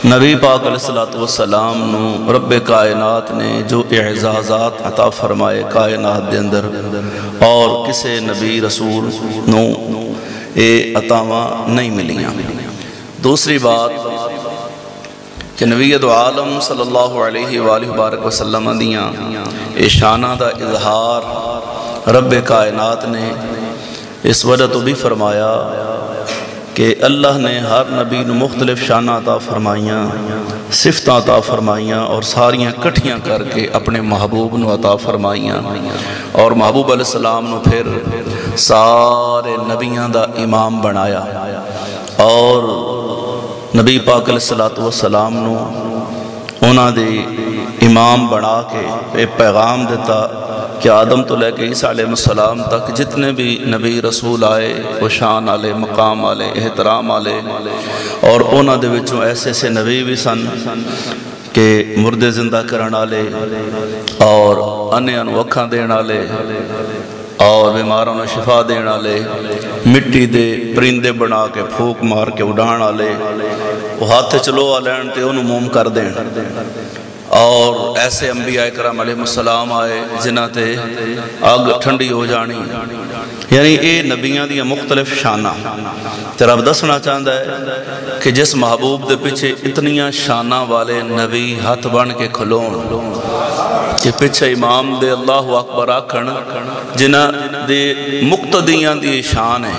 نبی پاک علیہ السلام نو رب کائنات نے جو اعزازات عطا فرمائے کائنات دے اندر اور کسے نبی رسول نو اے عطاواں نہیں ملیاں۔ دوسری بات کہ نبی دو عالم صلی اللہ علیہ وآلہ وبارک وسلم دیاں اے شانہ دا اظہار رب کائنات نے اس وجہ تو بھی فرمایا کہ اللہ نے ہر نبی نو مختلف شانہ عطا فرمائیاں، صفتاں عطا فرمائیاں اور ساریاں کٹھیاں کر کے اپنے محبوب نو عطا فرمائیاں، اور محبوب علیہ السلام نو پھر سارے نبیاں دا امام بنایا، اور نبی پاک علیہ السلام نو انہاں دے امام بنا کے ایک پیغام دیتا کہ آدم تو لے کے عیسیٰ علیہ السلام تک جتنے بھی نبی رسول آئے وہ شان آلے، مقام آلے، احترام آلے، اور انہاں دے وچوں ایسے سے نبی بھی سن کہ مردے زندہ کرن آلے اور انیاں نو اکھاں دین آلے اور بیماروں نے شفا دین آلے، مٹی دے پرندے بنا کے پھوک مار کے اڑان آلے، وہ ہاتھ چلو آلین تے انہوں موم کر دین، اور ایسے انبیاء کرام علیہ السلام آئے جنہ تے آگ ٹھنڈی ہو جانی، یعنی اے نبیاں دیا مختلف شانہ تیرا اب دسنا چاہتا ہے کہ جس محبوب دے پیچھے اتنیاں شانہ والے نبی ہاتھ بن کے کھلون کہ پیچھے امام دے اللہ اکبر آکھن جنہ دے مقتدیاں دی شان ہے،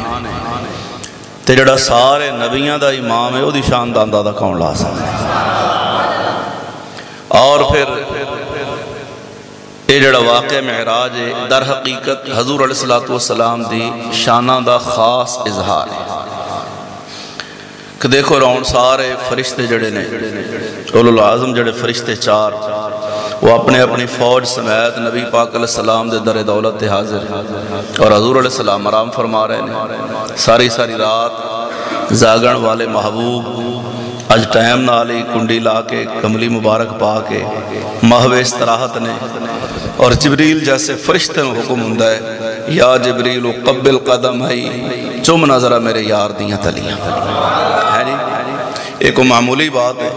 تے جڑا سارے نبیاں دا امام ہے وہ دی شان دا اندازہ کون لا سکتا ہے۔ اور پھر یہ جڑا واقع معراج ہے در حقیقت حضور علیہ السلام دی شانہ دا خاص اظہار ہے کہ دیکھو رون سارے فرشتے جڑے نے اولو العظم جڑے فرشتے چار وہ اپنے اپنی فوج سمیت نبی پاک علیہ السلام دے در دولت حاضر اور حضور علیہ السلام آرام فرما رہے ہیں، ساری رات زاگن والے محبوب آج ٹائم نالی کنڈی لا کے کملی مبارک پا کے محو استراحت نے، اور جبریل جیسے فرشتے میں حکم ہندہ ہے یا جبریل قبل قدم ہے چم نظرہ میرے یار دیاں تلیاں ہے جی۔ ایک معمولی بات ہے،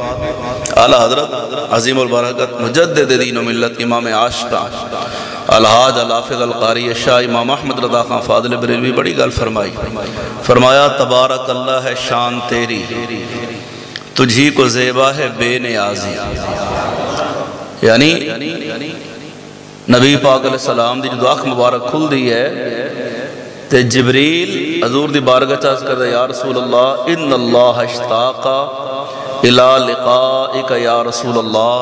اعلیٰ حضرت عظیم البرکت مجدد دین و ملت امام عاشقہ الحاج الحافظ القاری شاہ امام احمد رضا خان فاضل بریلوی بڑی گل فرمایا تبارک اللہ ہے شان تیری تجھی کو زیبا ہے بے نیازی، یعنی نبی پاک علیہ السلام دی جو آنکھ مبارک کھل دی ہے تے جبریل حضور دی بارگاہ چاہت کر دے یا رسول اللہ ان اللہ اشتاقا الى لقائک یا رسول اللہ،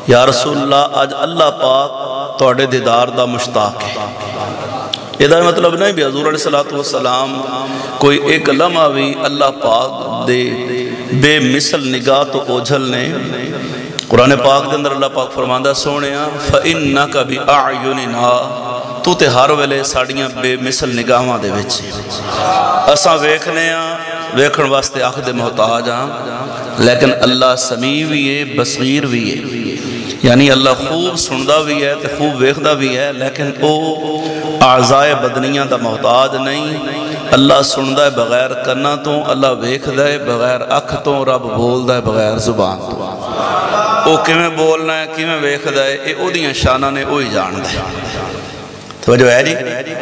یا رسول اللہ آج اللہ پاک توڑے دیدار دا مشتاق ہے۔ یہ دا مطلب نہیں بھی حضور علیہ السلام کوئی ایک لمحہ بھی اللہ پاک دے بے مثل نگاہ تو اوجھل نے، قرآن پاک دے اندر اللہ پاک فرماندہ سونیا فَإِنَّكَ بِأَعْيُنِنَا تو تے ہر ویلے ساڑیاں بے مثل نگاہاں دے وچے اساں ویکھنے ویکھن واسطے آنکھ دے محتاج ہاں، لیکن اللہ سمیع بھی ہے بصیر بھی ہے، یعنی اللہ خوب سندہ بھی ہے تے خوب ویکھدہ بھی ہے، لیکن او اعضائے بدنیاں دا محتاج نہیں۔ اللہ سندہ ہے بغیر کرنا تو، اللہ ویکھدہ ہے بغیر اکھ تو، رب بولدہ ہے بغیر زبان تو، او کیویں بولنا ہے کیویں ویکھدہ ہے اے او دیاں شانہ نے اوہی جاندہ ہے۔ توجہ ہے جی۔